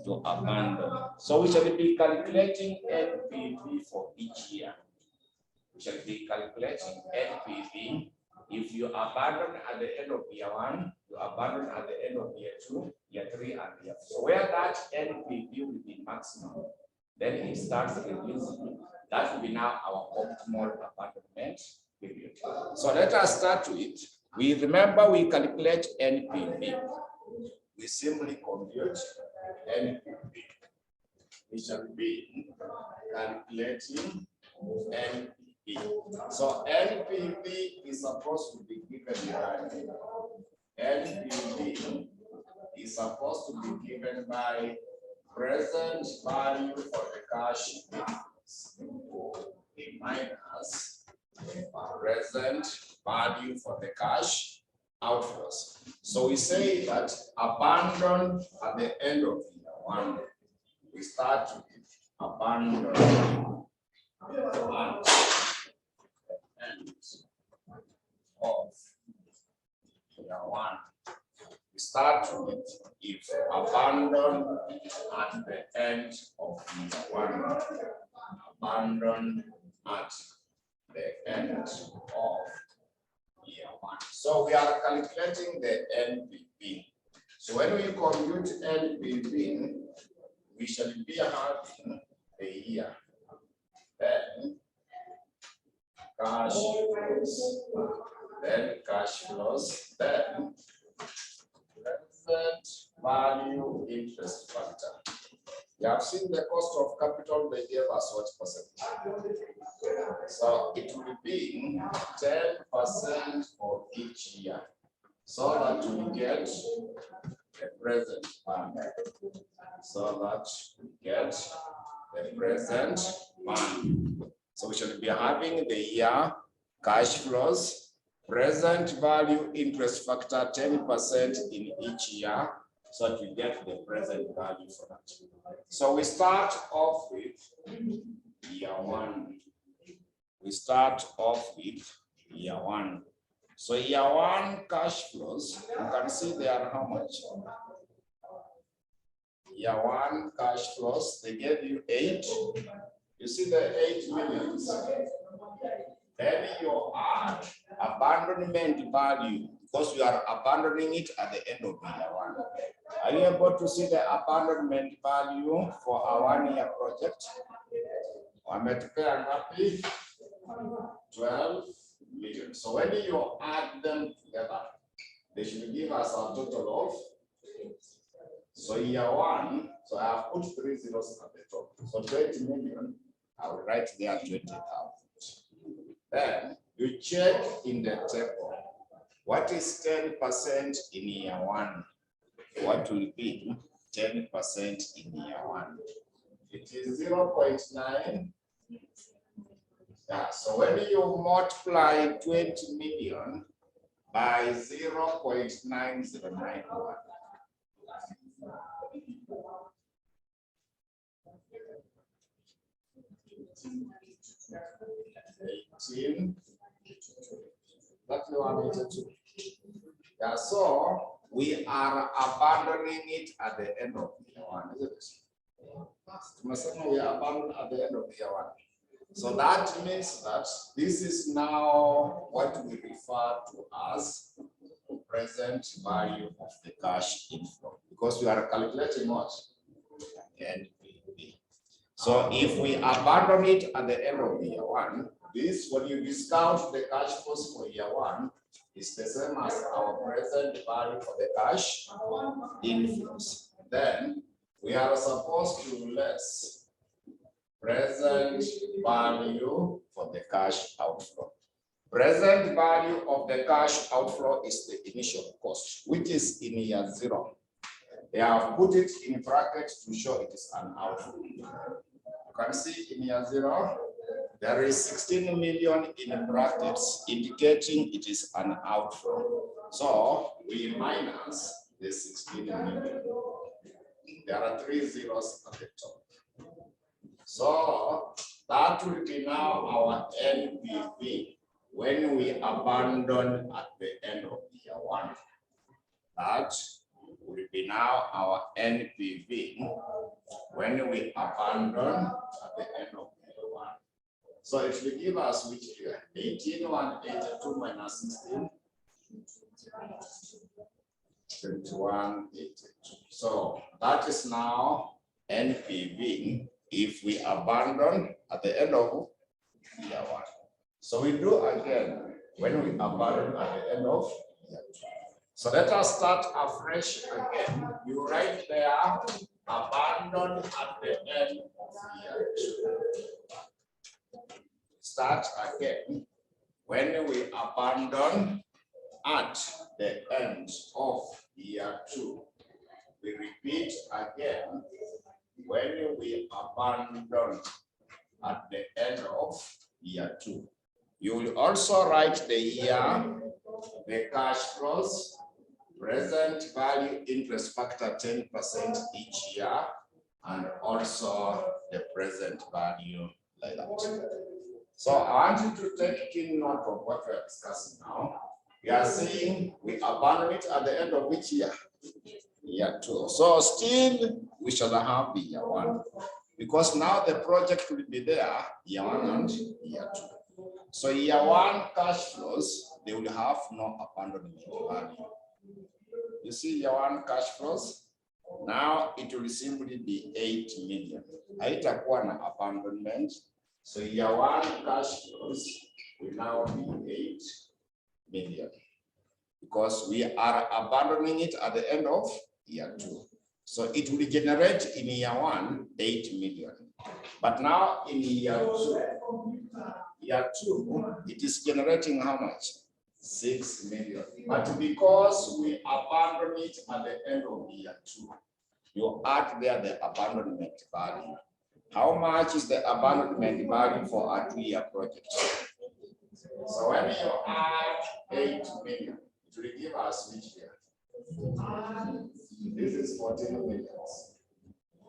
to abandon. So we shall be calculating NPV for each year. We shall be calculating NPV. If you abandon at the end of year 1, you abandon at the end of year 2, year 3, and year 4. So where that NPV will be maximum, then it starts reducing. That will be now our optimal abandonment period. So let us start with, we remember we calculate NPV. We simply compute NPV. We shall be calculating NPV. So NPV is supposed to be given by NPV is supposed to be given by present value for the cash minus present value for the cash outflows. So we say that abandon at the end of year 1. We start with abandon at the end of year 1. We start with if abandon at the end of year 1. Abandon at the end of year 1. So we are calculating the NPV. So when we compute NPV, we shall be having a year. Then cash flows, then present value interest factor. You have seen the cost of capital, they gave us what percentage? So it will be 10% for each year. So that we get the present value. So that we get the present value. So we should be having the year cash flows, present value interest factor 10% in each year, so that we get the present value for that. So we start off with year 1. We start off with year 1. So year 1 cash flows, you can see they are how much? Year 1 cash flows, they gave you 8. You see the 8 millions. Then you add abandonment value because you are abandoning it at the end of year 1. Are you able to see the abandonment value for a 1-year project? Happy? 12 million. So when you add them together, they should give us a total of. So year 1, so I have put 3 zeros at the top. So 20 million, I will write there 20,000. Then you check in the table. What is 10% in year 1? What will be 10% in year 1? It is 0.9. Yeah, so when you multiply 20 million by 0.9091, 18. That's the 182. Yeah, so we are abandoning it at the end of year 1, isn't it? We are abandoning at the end of year 1. So that means that this is now what we refer to as present value of the cash inflow, because we are calculating what? NPV. So if we abandon it at the end of year 1, this, when you discount the cash flows for year 1, is the same as our present value for the cash inflows. Then we are supposed to less present value for the cash outflow. Present value of the cash outflow is the initial cost, which is in year 0. They have put it in brackets to show it is an outflow. You can see in year 0, there is 16 million in brackets indicating it is an outflow. So we minus the 16 million. There are 3 zeros at the top. So that will be now our NPV when we abandon at the end of year 1. That will be now our NPV when we abandon at the end of year 1. So it will give us which year? 18,182 minus 16. 21,82. So that is now NPV if we abandon at the end of year 1. So we do again when we abandon at the end of year 2. So let us start afresh again. You write there, abandon at the end of year 2. Start again when we abandon at the end of year 2. We repeat again when we abandon at the end of year 2. You will also write the year, the cash flows, present value interest factor 10% each year, and also the present value like that. So I want you to take keen note of what we are discussing now. We are saying we abandon it at the end of which year? Year 2. So still we shall have the year 1 because now the project will be there year 1 and year 2. So year 1 cash flows, they will have no abandonment value. You see year 1 cash flows, now it will simply be 8 million. Haitakuwa na abandonment. So year 1 cash flows will now be 8 million because we are abandoning it at the end of year 2. So it will generate in year 1 8 million. But now in year 2, it is generating how much? 6 million. But because we abandon it at the end of year 2, you add there the abandonment value. How much is the abandonment value for a 2-year project? So when you add 8 million, it will give us which year? This is 14 million.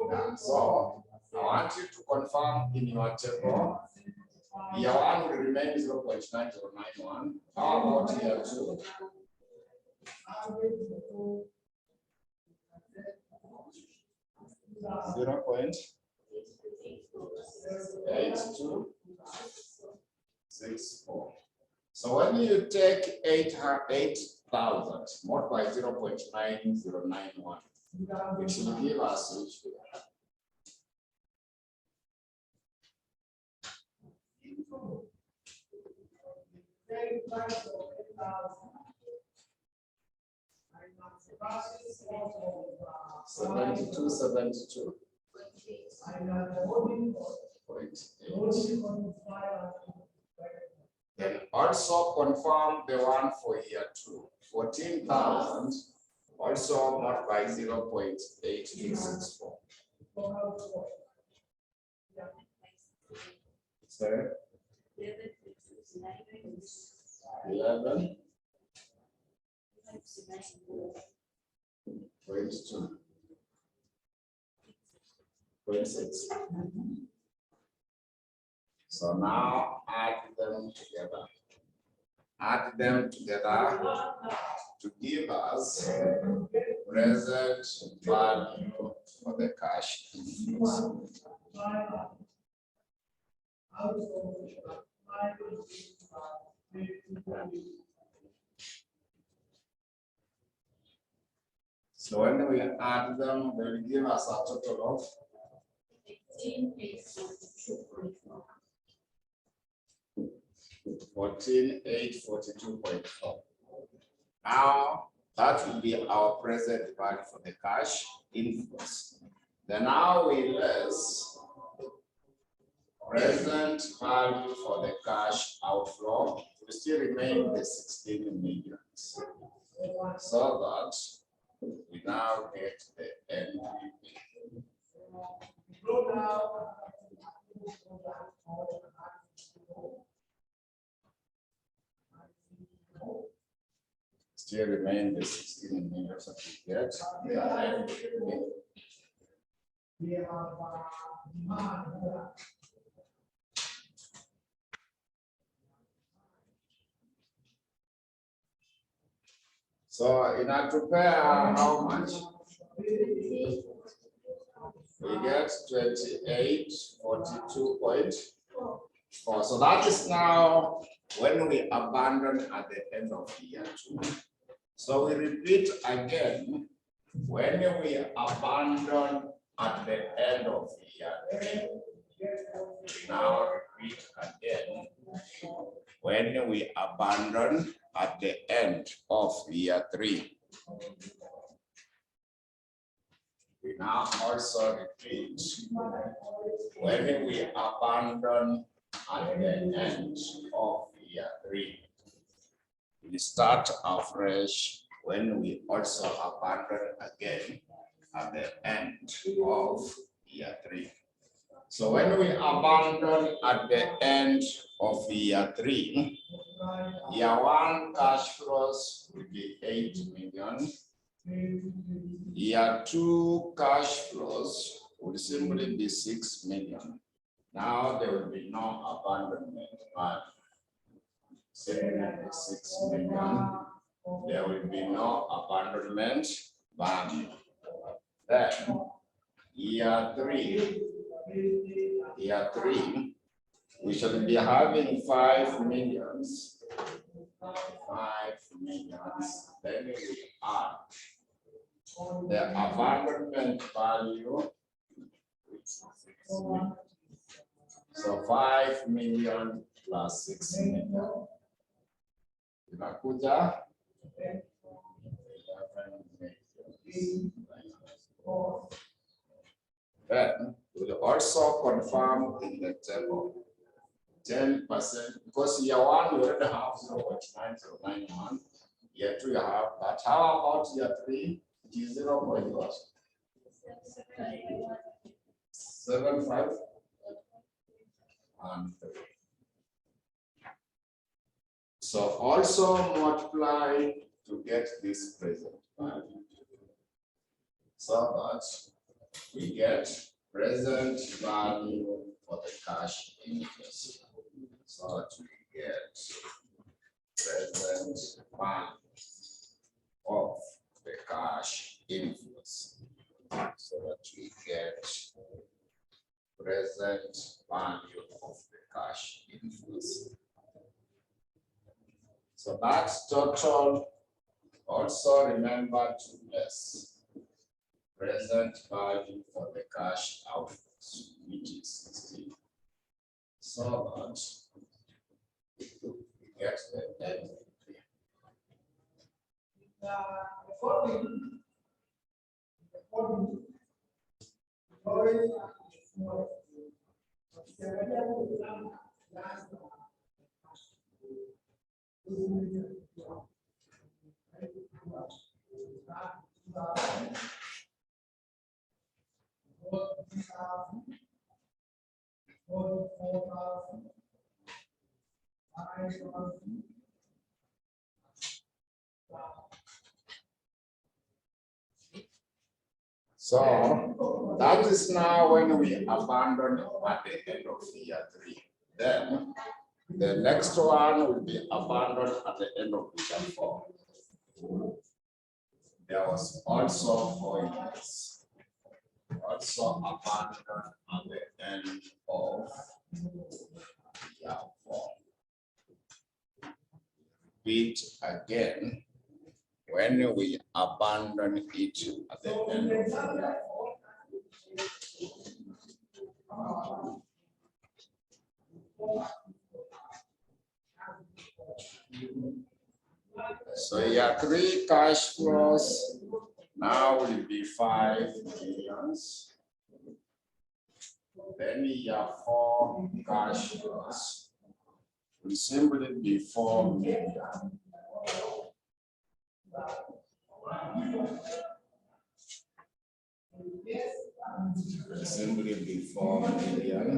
Yeah. So I want you to confirm in your table. Year 1 will remain 0.9091. How about year 2? 0.8264. So when you take 8,000 multiplied by 0.9091, it will give us which figure? $72.8. Then also confirm the one for year 2. 14,000 also not by 0.8264. Sorry? 11. 22.6. So now add them together. Add them together to give us present value for the cash inflows. So when we add them, they will give us a total of 14,842.4. Now that will be our present value for the cash inflows. Then now we less present value for the cash outflow. We still remain the 16 million. So that we now get the NPV. still remain the 16 million that we get. So in our prepare, how much? We get 2842.4. So that is now when we abandon at the end of year 2. So we repeat again, when we abandon at the end of year 3, we now repeat again, when we abandon at the end of year 3. We now also repeat, when we abandon at the end of year 3. We start afresh when we also abandon again at the end of year 3. So when we abandon at the end of year 3, year 1 cash flows will be 8 million. Year 2 cash flows will simply be 6 million. Now there will be no abandonment, but 6 million. There will be no abandonment value. Then year 3, we shall be having 5 millions. 5 millions. Then we add the abandonment value, which is 6 million. So 5 million plus 6 million. Inakuja 11 million. Then we will also confirm in the table 10%, because year 1 you already have 0.9091. Year 2 you have, but how about year 3? It is 0.75 and 3. So also multiply to get this present value, so that we get present value for the cash interest. So that we get present value of the cash inflows. So that we get present value of the cash inflows. So that total, also remember to less present value for the cash outflows, which is 16. So that we get the end. So that is now when we abandon at the end of year 3. Then the next one will be abandoned at the end of year 4. There was also 4 years. Also abandoned at the end of year 4. Repeat again. When we abandon it at the end of year 4. So year 3 cash flows now will be 5 millions. Then year 4 cash flows will simply be 4 million. Will simply be 4 million.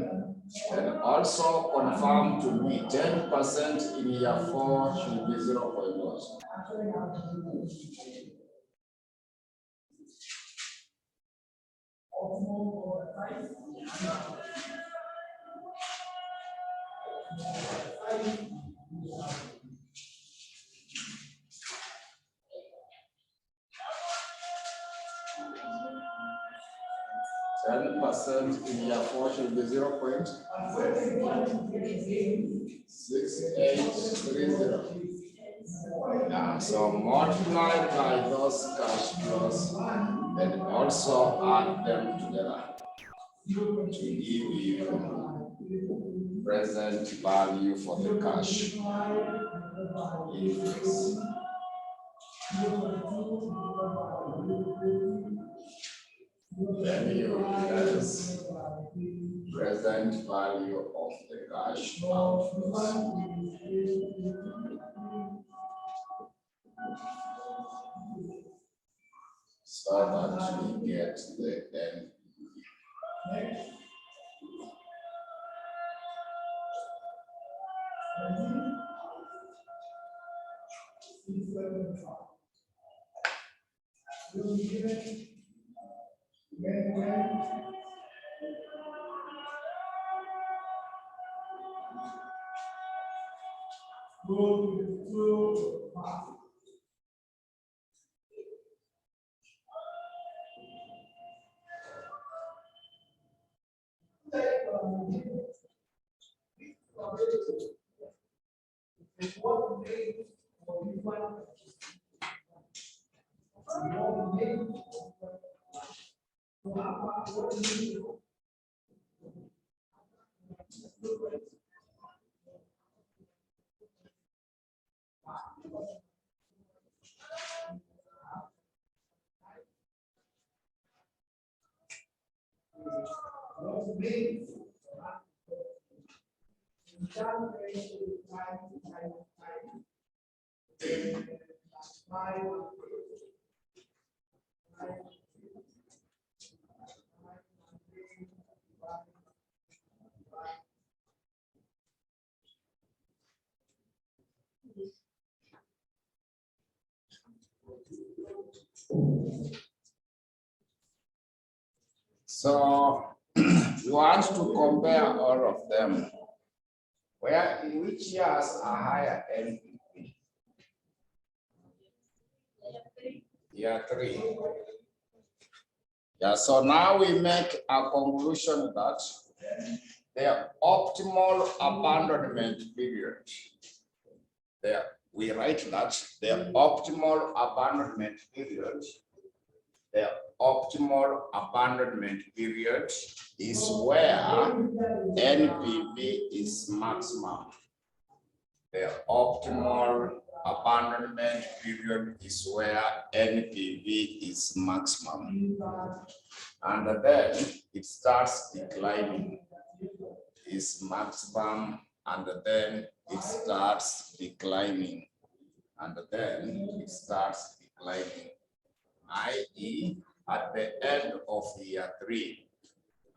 And also confirm to me 10% in year 4 should be 0.1. 10% in year 4 should be 0.6830. Yeah, so multiply by those cash flows and also add them together to give you present value for the cash increase. Then you realize present value of the cash outflows. So that we get the end. So you want to compare all of them. Where in which years are higher NPV? Year 3. Yeah, so now we make a conclusion that the optimal abandonment period, there we write that the optimal abandonment period, is where NPV is maximum. The optimal abandonment period is where NPV is maximum. And then it starts declining. Is maximum, and then it starts declining. And then it starts declining. i.e. at the end of year 3,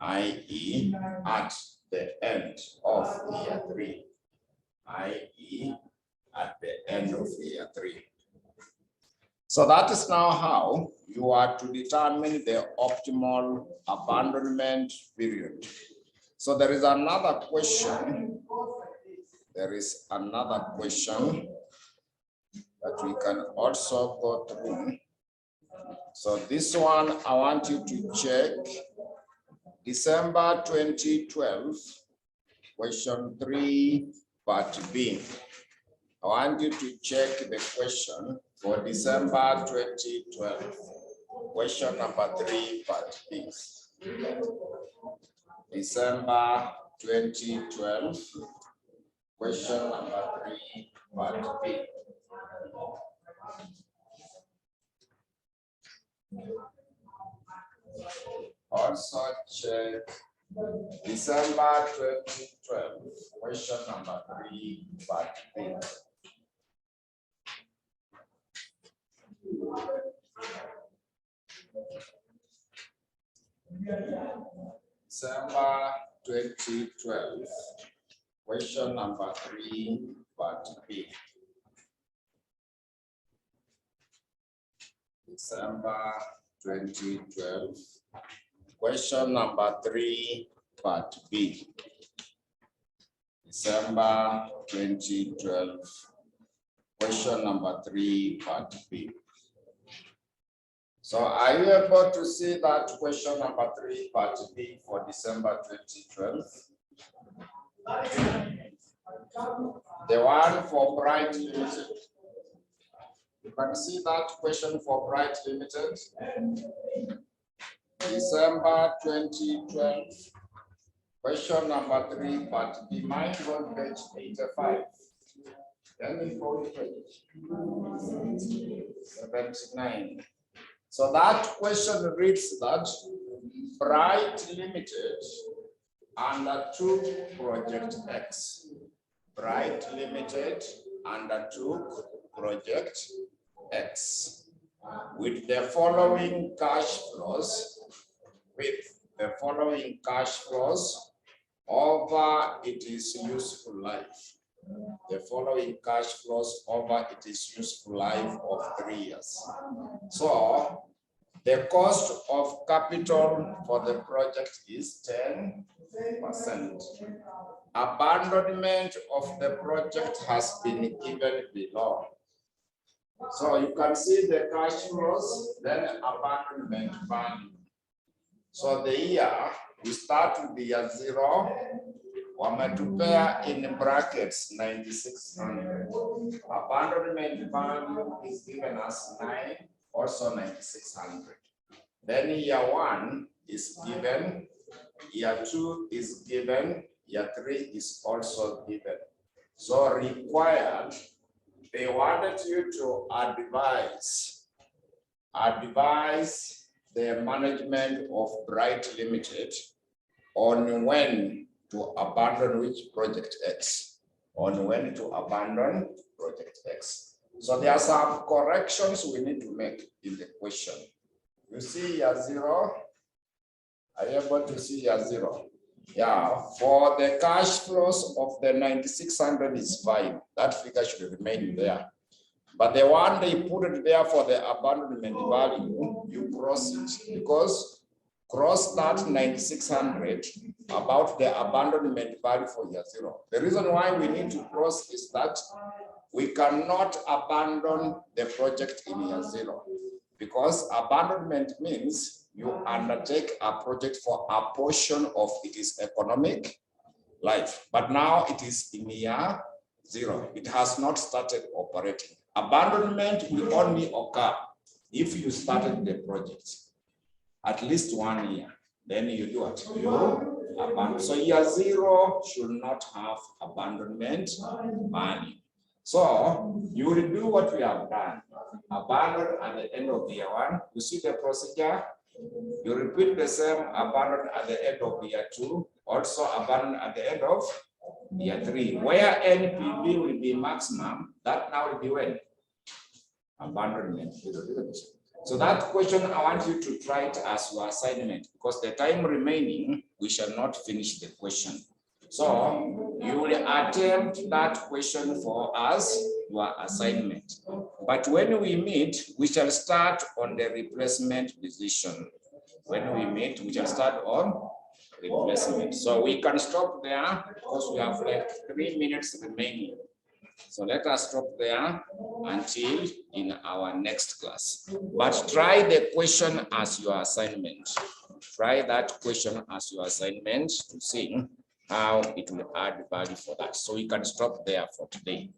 i.e. at the end of year 3, i.e. at the end of year 3. So that is now how you are to determine the optimal abandonment period. So there is another question. There is another question that we can also go through. So this one, I want you to check December 2012, question 3, part B. I want you to check the question for December 2012, question number 3, part B. December 2012, question number 3, part B. Also check December 2012, question number 3, part B. December 2012, question number 3, part B. December 2012. Question number 3, part B. December 2012. Question number 3, part B. So are you able to see that question number 3, part B for December 2012? The one for Bright Limited. You can see that question for Bright Limited. December 2012. Question number 3, part B. Mine is on page 85. Then we go to page 79. So that question reads that Bright Limited undertook Project X. Bright Limited undertook Project X with the following cash flows, over its useful life. The following cash flows over its useful life of 3 years. So the cost of capital for the project is 10%. Abandonment of the project has been given below. So you can see the cash flows, then abandonment value. So the year, we start with the year 0. Wametupea in brackets 9,600. Abandonment value is given as 9, also 9,600. Then year 1 is given, year 2 is given, year 3 is also given. So required, they wanted you to advise the management of Bright Limited on when to abandon which Project X, on when to abandon Project X. So there are some corrections we need to make in the question. You see year 0, are you able to see year 0? Yeah, for the cash flows of the 9,600 is fine. That figure should remain there. But the one they put it there for the abandonment value, you cross it, because cross that 9,600 about the abandonment value for year 0. The reason why we need to cross is that we cannot abandon the project in year 0, because abandonment means you undertake a project for a portion of its economic life, but now it is in year 0. It has not started operating. Abandonment will only occur if you started the project at least 1 year. Then you do what? You abandon. So year 0 should not have abandonment value. So you will do what we have done. Abandon at the end of year 1. You see the procedure. You repeat the same, abandon at the end of year 2. Also abandon at the end of year 3. Where NPV will be maximum, that now will be when? Abandonment. So that question, I want you to try it as your assignment, because the time remaining, we shall not finish the question. So you will attempt that question for us, your assignment. But when we meet, we shall start on the replacement decision. When we meet, we shall start on replacement. So we can stop there because we have like 3 minutes remaining. So let us stop there until in our next class. But try the question as your assignment. Try that question as your assignment to see how it will add value for that. So we can stop there for today.